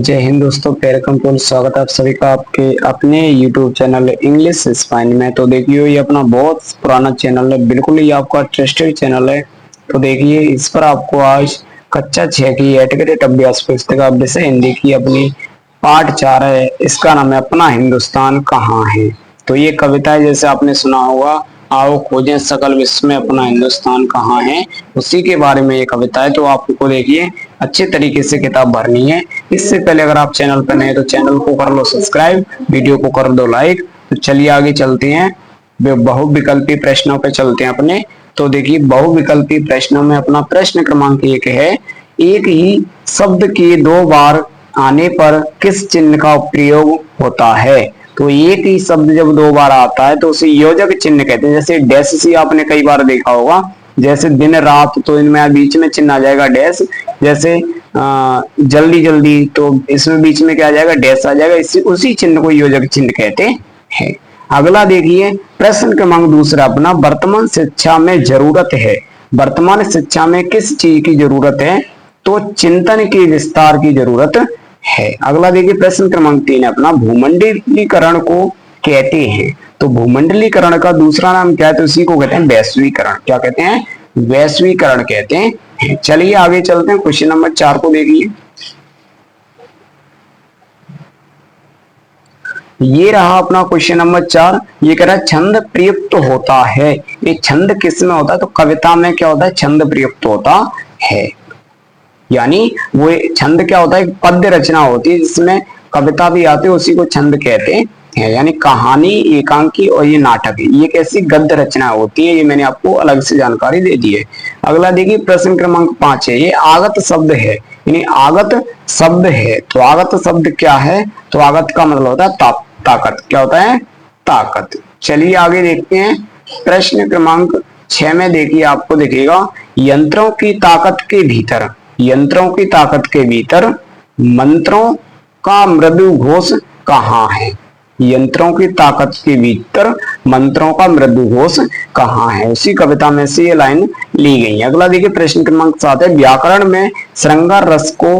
जय हिंद दोस्तों, welcome to स्वागत है आप सभी का आपके अपने YouTube चैनल इंग्लिश स्पाइन में। तो देखिए ये अपना बहुत पुराना चैनल है, बिल्कुल ही आपका ट्रस्टेड चैनल है। तो देखिए इस पर आपको आज कक्षा 6 की एटिकेट अभ्यास पुस्तिका विषय हिंदी की अपनी पाठ 4 है। इसका नाम है अपना हिंदुस्तान कहाँ है। तो ये कविता है, जैसे आपने सुना होगा, आओ खोजें सकल विश्व में अपना हिंदुस्तान कहाँ है, उसी के बारे में ये कविता है। तो आपको देखिए अच्छे तरीके से किताब भरनी है। इससे पहले अगर आप चैनल पर नए तो चैनल को कर लो सब्सक्राइब, वीडियो को कर दो लाइक। तो चलिए आगे चलते हैं, बहुविकल्पी प्रश्नों पे चलते हैं अपने। तो देखिए बहुविकल्पी प्रश्नों में अपना प्रश्न क्रमांक 1 है, एक ही शब्द के दो बार आने पर किस चिन्ह का प्रयोग होता है। तो एक ही शब्द जब दो बार आता है तो उसे योजक चिन्ह कहते हैं। जैसे डैश सी आपने कई बार देखा होगा, जैसे दिन रात, तो इनमें बीच में चिन्ह आ जाएगा डैश। जैसे जल्दी जल्दी, तो इसमें बीच में क्या आ जाएगा, डैश आ जाएगा। इसी उसी चिन्ह को योजक चिन्ह कहते हैं। अगला देखिए प्रश्न क्रमांक दूसरा अपना, वर्तमान शिक्षा में जरूरत है। वर्तमान शिक्षा में किस चीज की जरूरत है। तो चिंतन के विस्तार की जरूरत है। अगला देखिए प्रश्न क्रमांक 3 अपना, भूमंडलीकरण को कहते हैं। तो भूमंडलीकरण का दूसरा नाम क्या है, तो इसी को कहते हैं वैश्वीकरण। क्या कहते हैं, वैश्वीकरण कहते हैं। चलिए आगे चलते हैं, क्वेश्चन नंबर 4 को देखिए। ये रहा अपना क्वेश्चन नंबर 4। ये कह रहा है छंद प्रयुक्त होता है। ये छंद किस में होता है, तो कविता में क्या होता है, छंद प्रयुक्त होता है। यानी वो छंद क्या होता है, पद्य रचना होती है जिसमें कविता भी आती है, उसी को छंद कहते हैं। यानी कहानी, एकांकी और ये नाटक, ये कैसी गद्य रचना होती है, ये मैंने आपको अलग से जानकारी दे दी है। अगला देखिए प्रश्न क्रमांक 5 है, ये आगत शब्द है। यानी आगत शब्द है, तो आगत शब्द क्या है, तो आगत का मतलब होता है ताकत। क्या होता है, ताकत। चलिए आगे देखते हैं प्रश्न क्रमांक 6 में। देखिए आपको दिखेगा, यंत्रों की ताकत के भीतर, यंत्रों की ताकत के भीतर मंत्रों का मृदु घोष कहाँ है। यंत्रों की ताकत के भीतर मंत्रों का मृदु घोष कहाँ है, उसी कविता में से ये लाइन ली गई है। अगला देखिए प्रश्न क्रमांक 7 है, व्याकरण में श्रृंगार रस को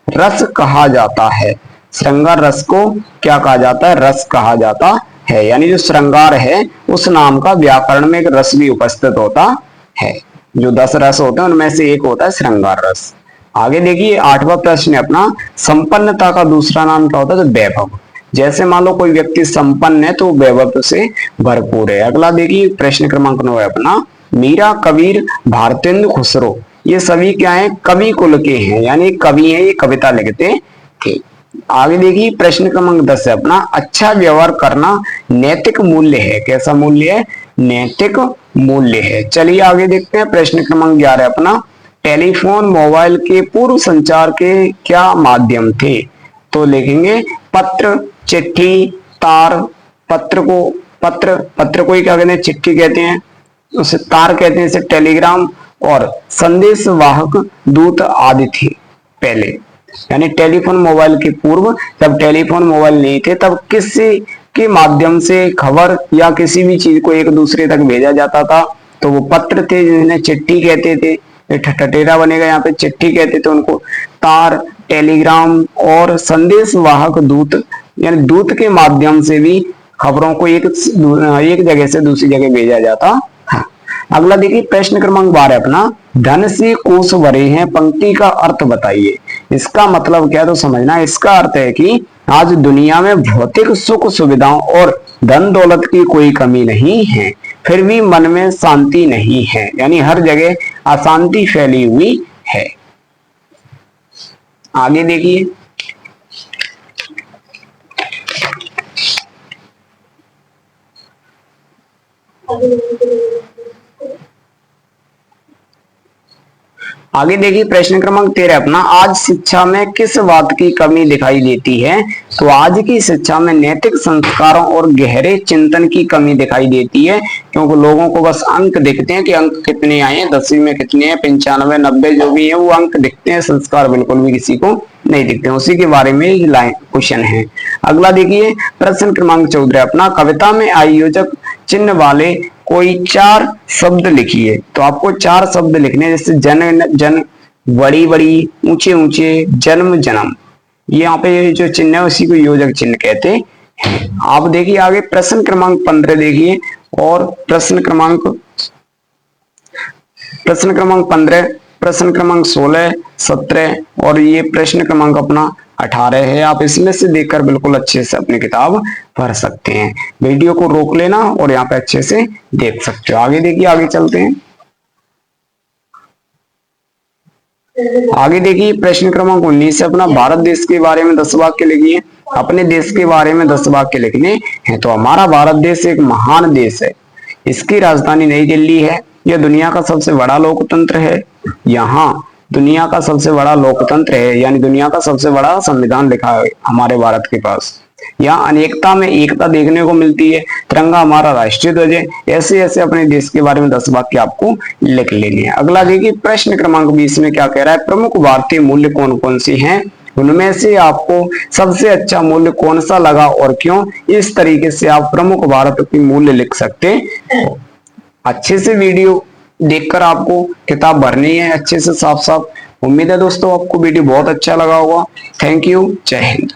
रस कहा जाता है। श्रृंगार रस को क्या कहा जाता है, रस कहा जाता है। यानी जो श्रृंगार है उस नाम का व्याकरण में एक रस भी उपस्थित होता है। जो 10 रस होते हैं उनमें से एक होता है श्रृंगार रस। आगे देखिए 8वां प्रश्न है अपना, संपन्नता का दूसरा नाम क्या होता है, तो वैभव। जैसे मान लो कोई व्यक्ति संपन्न है तो वैभव से भरपूर है। अगला देखिए प्रश्न क्रमांक 9 है अपना, मीरा, कबीर, भारतेंदु, खुसरो, ये सभी क्या है, कवि कुल के हैं। यानी कवि है, ये कविता लिखते थे। आगे देखिए प्रश्न क्रमांक 10 है अपना, अच्छा व्यवहार करना नैतिक मूल्य है। कैसा मूल्य है, नैतिक मूल्य है। चलिए आगे देखते हैं प्रश्न क्रमांक 11 अपना, टेलीफोन मोबाइल के पूर्व संचार के क्या माध्यम थे। तो लिखेंगे पत्र, चिट्ठी, तार। पत्र को ही क्या कहते हैं, चिट्ठी कहते हैं, उसे तार कहते हैं, इसे टेलीग्राम, और संदेश वाहक दूत आदि थे पहले। यानी टेलीफोन मोबाइल के पूर्व, जब टेलीफोन मोबाइल नहीं थे, तब किसी के माध्यम से खबर या किसी भी चीज को एक दूसरे तक भेजा जाता था, तो वो पत्र थे, जिन्हें चिट्ठी कहते थे। ठठेरा बनेगा यहाँ पे, चिट्ठी कहते थे उनको। तार, टेलीग्राम और संदेश वाहक दूत, यानी दूत के माध्यम से भी खबरों को एक जगह से दूसरी जगह भेजा जाता। हाँ। अगला देखिए प्रश्न क्रमांक 12 अपना, धन से कोष भरे हैं, पंक्ति का अर्थ बताइए। इसका मतलब क्या है, तो समझना। इसका अर्थ है कि आज दुनिया में भौतिक सुख सुविधाओं और धन दौलत की कोई कमी नहीं है, फिर भी मन में शांति नहीं है। यानी हर जगह अशांति फैली हुई है। आगे देखिए आगे देखिए प्रश्न क्रमांक 13 अपना, आज शिक्षा में किस बात की कमी दिखाई देती है। तो आज की शिक्षा में नैतिक संस्कारों और गहरे चिंतन की कमी दिखाई देती है, क्योंकि लोगों को बस अंक दिखते हैं कि अंक कितने आए हैं, 10वीं में कितने हैं, 95, 90 जो भी है वो अंक दिखते हैं, संस्कार बिल्कुल भी किसी को नहीं दिखते हैं। उसी के बारे में क्वेश्चन है। अगला देखिए प्रश्न क्रमांक 14 अपना, कविता में आयोजक चिन्ह वाले कोई 4 शब्द लिखिए। तो आपको 4 शब्द लिखने, जैसे जन, बड़ी बड़ी, ऊंचे ऊंचे, जन्म, जन्म। ये यहाँ पे ये जो चिन्ह है उसी को योजक चिन्ह कहते हैं। आप देखिए आगे प्रश्न क्रमांक 15 देखिए, और प्रश्न क्रमांक 15, प्रश्न क्रमांक 16, 17 और ये प्रश्न क्रमांक अपना 18 है। आप इसमें से देखकर बिल्कुल अच्छे से अपनी किताब भर सकते हैं। वीडियो को रोक लेना और यहाँ पे अच्छे से देख सकते हो। आगे देखिए, आगे चलते हैं। आगे देखिए प्रश्न क्रमांक 19 से अपना भारत देश के बारे में 10 वाक्य लिखिए। अपने देश के बारे में 10 वाक्य लिखने हैं। तो हमारा भारत देश एक महान देश है। इसकी राजधानी नई दिल्ली है। यह दुनिया का सबसे बड़ा लोकतंत्र है। यहाँ दुनिया का सबसे बड़ा लोकतंत्र है, यानी दुनिया का सबसे बड़ा संविधान लिखा है हमारे भारत के पास। यहाँ अनेकता में एकता देखने को मिलती है। तिरंगा हमारा राष्ट्रीय ध्वज है। ऐसे ऐसे अपने देश के बारे में 10 वाक्य आपको लिख लेने हैं। अगला देखिए प्रश्न क्रमांक 20 में क्या कह रहा है, प्रमुख भारतीय मूल्य कौन कौन से हैं, उनमें से आपको सबसे अच्छा मूल्य कौन सा लगा और क्यों। इस तरीके से आप प्रमुख भारत के मूल्य लिख सकते हैं। अच्छे से वीडियो देखकर आपको किताब भरनी है अच्छे से साफ साफ। उम्मीद है दोस्तों आपको वीडियो बहुत अच्छा लगा होगा। थैंक यू, जय हिंद।